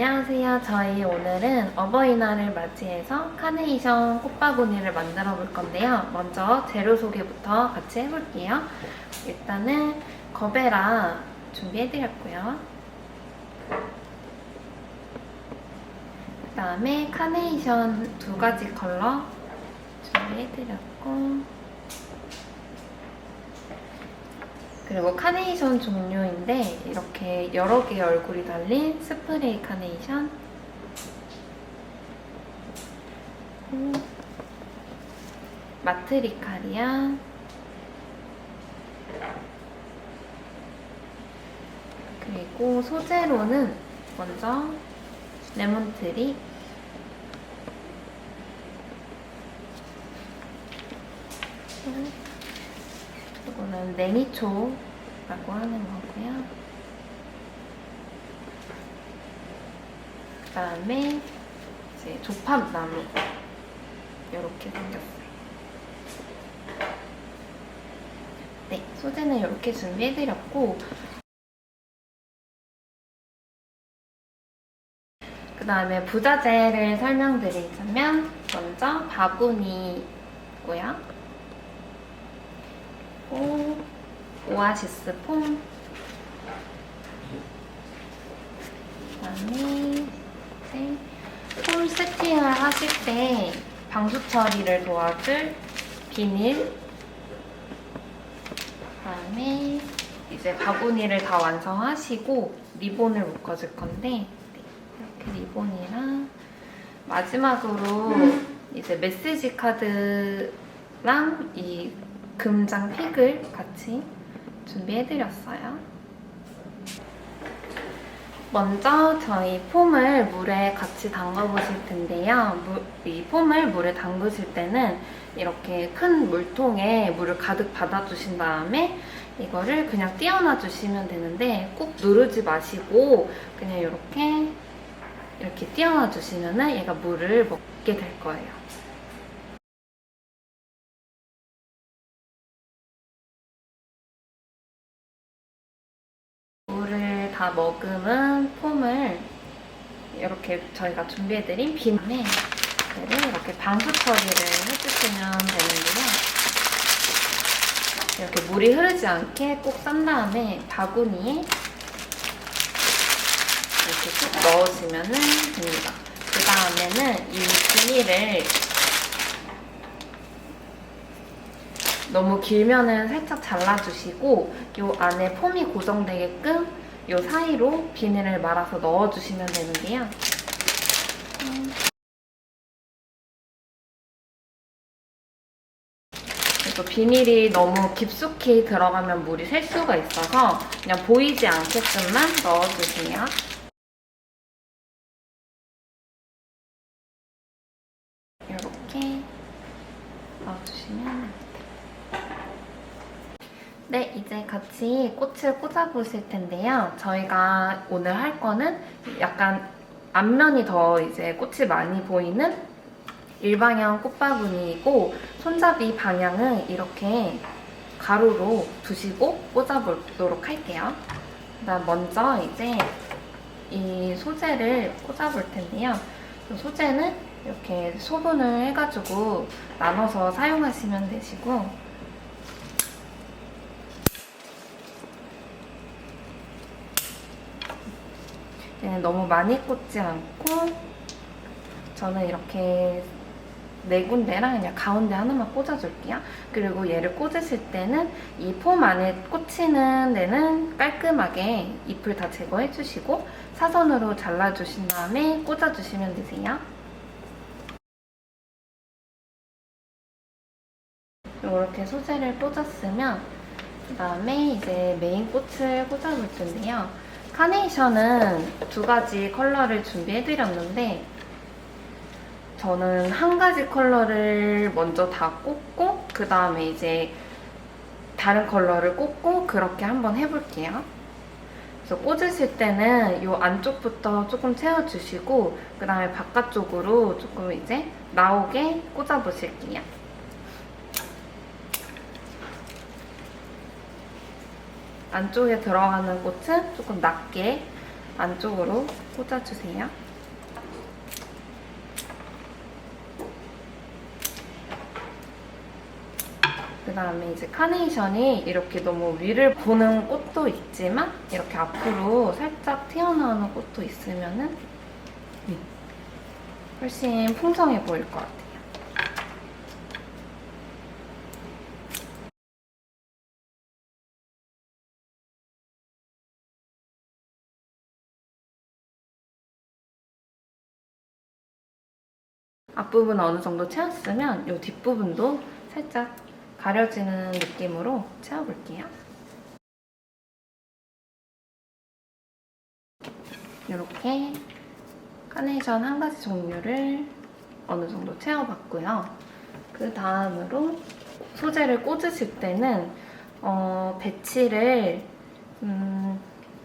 안녕하세요. 저희 오늘은 어버이날을 맞이해서 카네이션 꽃바구니를 만들어 볼 건데요. 먼저 재료 소개부터 같이 해볼게요. 일단은 거베라 준비해드렸고요. 그 다음에 카네이션 2가지 컬러 준비해드렸고, 그리고 카네이션 종류인데 이렇게 여러 개의 얼굴이 달린 스프레이 카네이션, 마트리카리아, 그리고 소재로는 먼저 레몬트리, 이거는 냉이초라고 하는 거고요. 그 다음에 이제 조팝나무, 이렇게 생겼어요. 네, 소재는 이렇게 준비해드렸고, 그 다음에 부자재를 설명드리자면 먼저 바구니고요. 오아시스 폼, 그다음에 폼 세팅을 하실 때 방수 처리를 도와줄 비닐, 그다음에 이제 바구니를 다 완성하시고 리본을 묶어줄 건데, 이렇게 리본이랑 마지막으로 이제 메시지 카드랑 이 금장 픽을 같이 준비해드렸어요. 먼저 저희 폼을 물에 같이 담가보실 텐데요. 이 폼을 물에 담그실 때는 이렇게 큰 물통에 물을 가득 받아주신 다음에 이거를 그냥 띄워놔 주시면 되는데, 꾹 누르지 마시고 그냥 이렇게 띄워놔 주시면 얘가 물을 먹게 될 거예요. 물을 다 머금은 폼을 이렇게 저희가 준비해드린 비닐에 이렇게 방수 처리를 해주시면 되는데요. 이렇게 물이 흐르지 않게 꼭 싼 다음에 바구니에 이렇게 쭉 넣으시면 됩니다. 그 다음에는 이 비닐을 너무 길면은 살짝 잘라주시고 이 안에 폼이 고정되게끔 이 사이로 비닐을 말아서 넣어주시면 되는데요. 그래서 비닐이 너무 깊숙이 들어가면 물이 셀 수가 있어서 그냥 보이지 않게끔만 넣어주세요. 이렇게 넣어주시면 됩니다. 네, 이제 같이 꽃을 꽂아보실 텐데요. 저희가 오늘 할 거는 약간 앞면이 더 이제 꽃이 많이 보이는 일방향 꽃바구니이고, 손잡이 방향은 이렇게 가로로 두시고 꽂아보도록 할게요. 그다음 먼저 이제 이 소재를 꽂아볼 텐데요. 소재는 이렇게 소분을 해가지고 나눠서 사용하시면 되시고, 너무 많이 꽂지 않고 저는 이렇게 4군데랑 그냥 가운데 하나만 꽂아줄게요. 그리고 얘를 꽂으실 때는 이 폼 안에 꽂히는 데는 깔끔하게 잎을 다 제거해주시고 사선으로 잘라주신 다음에 꽂아주시면 되세요. 이렇게 소재를 꽂았으면 그 다음에 이제 메인 꽃을 꽂아볼 텐데요. 카네이션은 2가지 컬러를 준비해드렸는데 저는 1가지 컬러를 먼저 다 꽂고 그 다음에 이제 다른 컬러를 꽂고 그렇게 한번 해볼게요. 그래서 꽂으실 때는 이 안쪽부터 조금 채워주시고 그 다음에 바깥쪽으로 조금 이제 나오게 꽂아보실게요. 안쪽에 들어가는 꽃은 조금 낮게 안쪽으로 꽂아주세요. 그 다음에 이제 카네이션이 이렇게 너무 위를 보는 꽃도 있지만 이렇게 앞으로 살짝 튀어나오는 꽃도 있으면은 훨씬 풍성해 보일 것 같아요. 앞부분 어느 정도 채웠으면 이 뒷부분도 살짝 가려지는 느낌으로 채워볼게요. 이렇게 카네이션 한 가지 종류를 어느 정도 채워봤고요. 그 다음으로 소재를 꽂으실 때는 배치를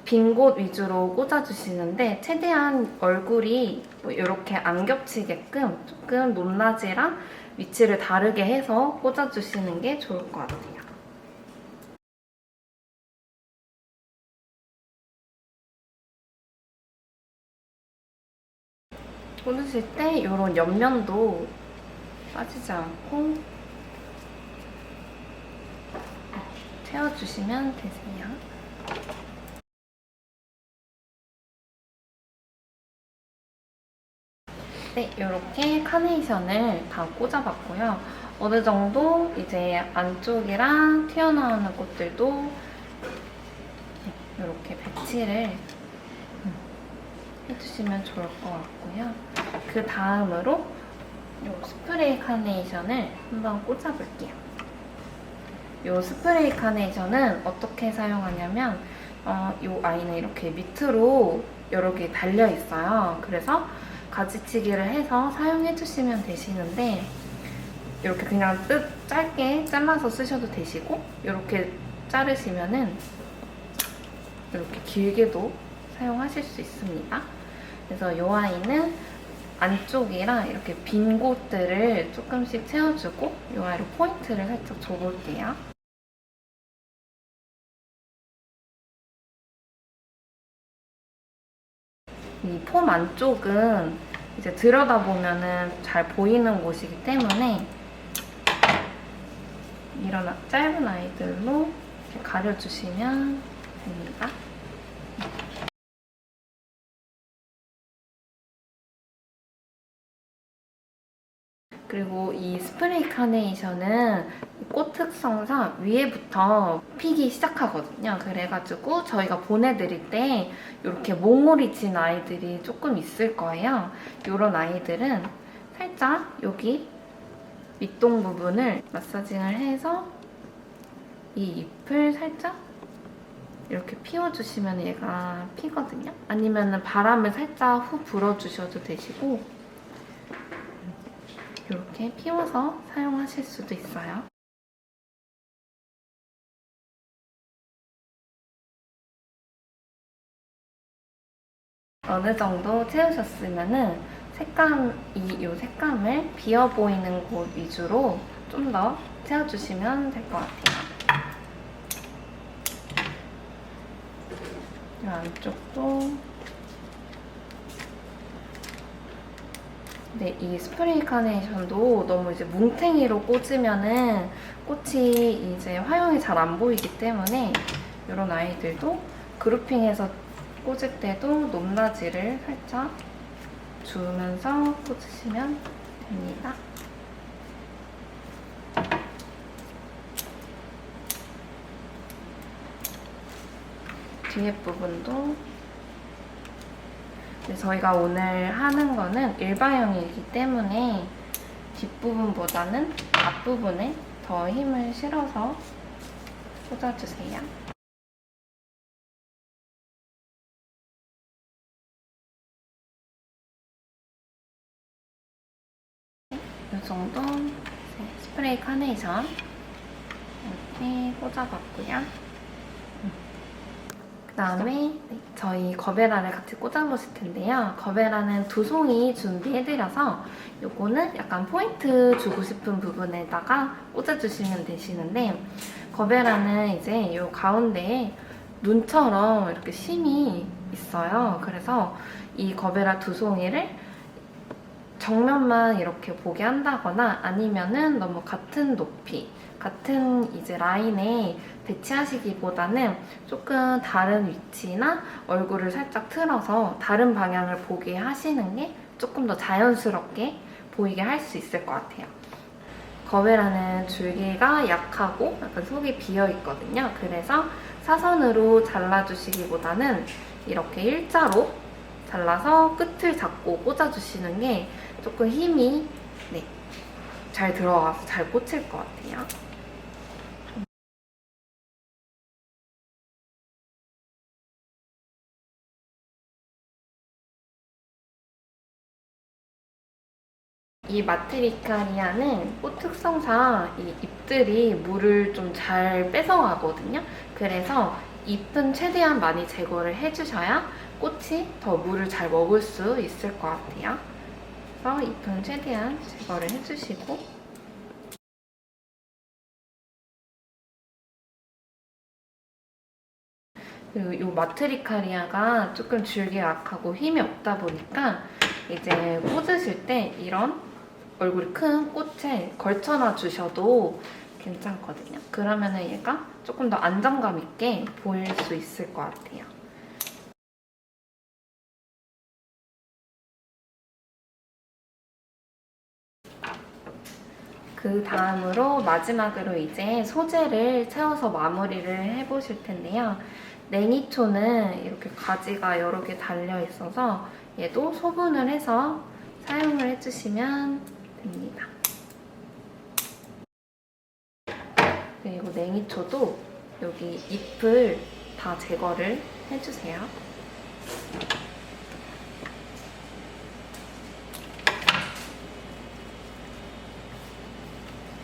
빈 곳 위주로 꽂아주시는데 최대한 얼굴이 이렇게 안 겹치게끔 조금 높낮이랑 위치를 다르게 해서 꽂아주시는 게 좋을 것 같아요. 꽂으실 때 이런 옆면도 빠지지 않고 채워주시면 되세요. 네, 이렇게 카네이션을 다 꽂아봤고요. 어느 정도 이제 안쪽이랑 튀어나오는 꽃들도 이렇게 배치를 해주시면 좋을 것 같고요. 그 다음으로 이 스프레이 카네이션을 한번 꽂아볼게요. 이 스프레이 카네이션은 어떻게 사용하냐면 이 아이는 이렇게 밑으로 여러 개 달려 있어요. 그래서 가지치기를 해서 사용해주시면 되시는데 이렇게 그냥 짧게 잘라서 쓰셔도 되시고 이렇게 자르시면은 이렇게 길게도 사용하실 수 있습니다. 그래서 이 아이는 안쪽이랑 이렇게 빈 곳들을 조금씩 채워주고 이 아이로 포인트를 살짝 줘볼게요. 이 폼 안쪽은 이제 들여다보면은 잘 보이는 곳이기 때문에 이런 짧은 아이들로 이렇게 가려주시면 됩니다. 그리고 이 스프레이 카네이션은 꽃 특성상 위에부터 피기 시작하거든요. 그래가지고 저희가 보내드릴 때 이렇게 몽울이 진 아이들이 조금 있을 거예요. 이런 아이들은 살짝 여기 밑동 부분을 마사징을 해서 이 잎을 살짝 이렇게 피워주시면 얘가 피거든요. 아니면 바람을 살짝 후 불어주셔도 되시고 이렇게 피워서 사용하실 수도 있어요. 어느 정도 채우셨으면은 이 색감을 비어 보이는 곳 위주로 좀 더 채워주시면 될 것 같아요. 이 안쪽도 네, 이 스프레이 카네이션도 너무 이제 뭉탱이로 꽂으면은 꽃이 이제 화형이 잘 안 보이기 때문에 이런 아이들도 그루핑해서 꽂을 때도 높낮이를 살짝 주면서 꽂으시면 됩니다. 뒤에 부분도 저희가 오늘 하는 거는 일반형이기 때문에 뒷부분보다는 앞부분에 더 힘을 실어서 꽂아주세요. 이 정도 스프레이 카네이션 이렇게 꽂아봤고요. 그 다음에 저희 거베라를 같이 꽂아보실 텐데요. 거베라는 두 송이 준비해드려서 요거는 약간 포인트 주고 싶은 부분에다가 꽂아주시면 되시는데 거베라는 이제 요 가운데에 눈처럼 이렇게 심이 있어요. 그래서 이 거베라 두 송이를 정면만 이렇게 보게 한다거나 아니면은 너무 같은 높이, 같은 이제 라인에 배치하시기보다는 조금 다른 위치나 얼굴을 살짝 틀어서 다른 방향을 보게 하시는 게 조금 더 자연스럽게 보이게 할 수 있을 것 같아요. 거베라는 줄기가 약하고 약간 속이 비어있거든요. 그래서 사선으로 잘라주시기보다는 이렇게 일자로 잘라서 끝을 잡고 꽂아주시는 게 조금 힘이 잘 들어가서 잘 꽂힐 것 같아요. 이 마트리카리아는 꽃 특성상 이 잎들이 물을 좀 잘 뺏어가거든요. 그래서 잎은 최대한 많이 제거를 해주셔야 꽃이 더 물을 잘 먹을 수 있을 것 같아요. 그래서 잎은 최대한 제거를 해주시고 그리고 이 마트리카리아가 조금 줄기가 약하고 힘이 없다 보니까 이제 꽂으실 때 이런 얼굴이 큰 꽃에 걸쳐놔 주셔도 괜찮거든요. 그러면은 얘가 조금 더 안정감 있게 보일 수 있을 것 같아요. 그 다음으로 마지막으로 이제 소재를 채워서 마무리를 해보실 텐데요. 냉이초는 이렇게 가지가 여러 개 달려 있어서 얘도 소분을 해서 사용을 해주시면 됩니다. 그리고 냉이초도 여기 잎을 다 제거를 해주세요.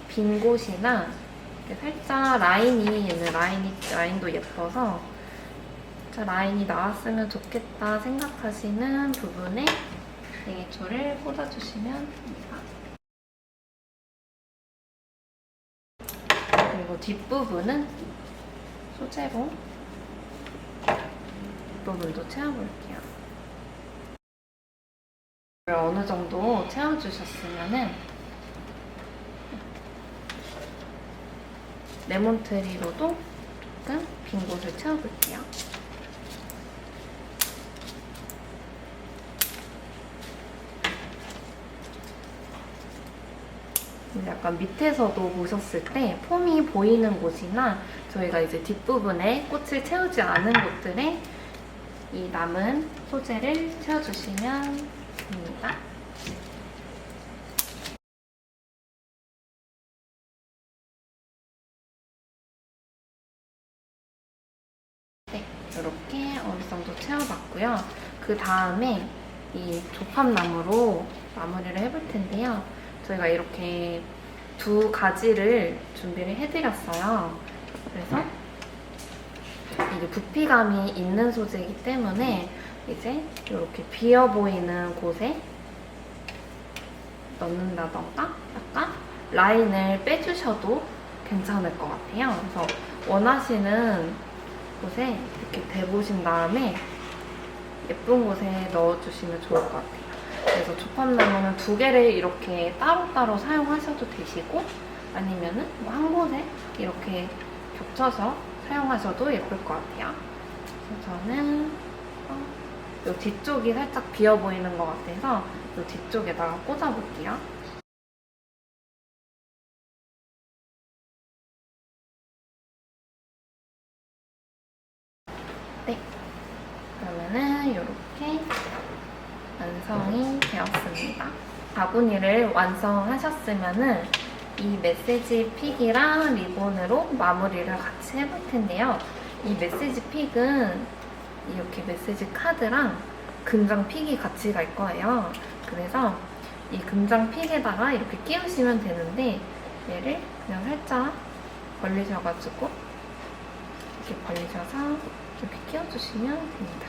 빈 곳이나 살짝 라인도 예뻐서 라인이 나왔으면 좋겠다 생각하시는 부분에 냉이초를 꽂아주시면 됩니다. 그리고 뒷부분은 소재로 뒷부분도 채워볼게요. 어느 정도 채워주셨으면은 레몬트리로도 조금 빈 곳을 채워볼게요. 약간 밑에서도 보셨을 때 폼이 보이는 곳이나 저희가 이제 뒷부분에 꽃을 채우지 않은 곳들에 이 남은 소재를 채워주시면 됩니다. 네, 이렇게 어느 정도 채워봤고요. 그 다음에 이 조팝나무로 마무리를 해볼 텐데요. 저희가 이렇게 두 가지를 준비를 해드렸어요. 그래서 이게 부피감이 있는 소재이기 때문에 이제 이렇게 비어 보이는 곳에 넣는다던가 약간 라인을 빼주셔도 괜찮을 것 같아요. 그래서 원하시는 곳에 이렇게 대보신 다음에 예쁜 곳에 넣어주시면 좋을 것 같아요. 그래서 조팝나무는 두 개를 이렇게 따로따로 사용하셔도 되시고 아니면은 한 곳에 이렇게 겹쳐서 사용하셔도 예쁠 것 같아요. 그래서 저는 이 뒤쪽이 살짝 비어 보이는 것 같아서 이 뒤쪽에다가 꽂아볼게요. 네, 그러면은 이렇게 완성이 되었습니다. 바구니를 완성하셨으면은 이 메시지 픽이랑 리본으로 마무리를 같이 해볼 텐데요. 이 메시지 픽은 이렇게 메시지 카드랑 금장 픽이 같이 갈 거예요. 그래서 이 금장 픽에다가 이렇게 끼우시면 되는데 얘를 그냥 살짝 벌리셔가지고 이렇게 벌리셔서 이렇게 끼워주시면 됩니다.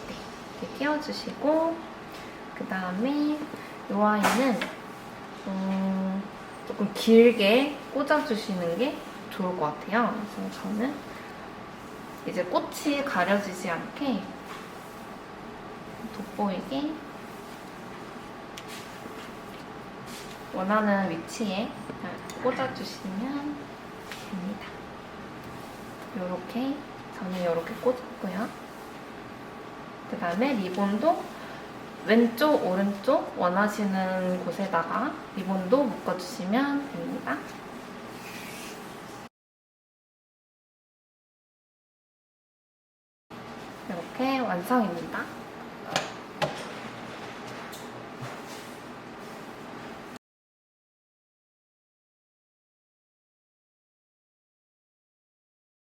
네, 이렇게 끼워주시고 그 다음에 이 아이는 조금 길게 꽂아주시는 게 좋을 것 같아요. 그래서 저는 이제 꽃이 가려지지 않게 돋보이게 원하는 위치에 잘 꽂아주시면 됩니다. 요렇게 저는 요렇게 꽂았고요. 그 다음에 리본도 왼쪽, 오른쪽 원하시는 곳에다가 리본도 묶어주시면 됩니다. 이렇게 완성입니다.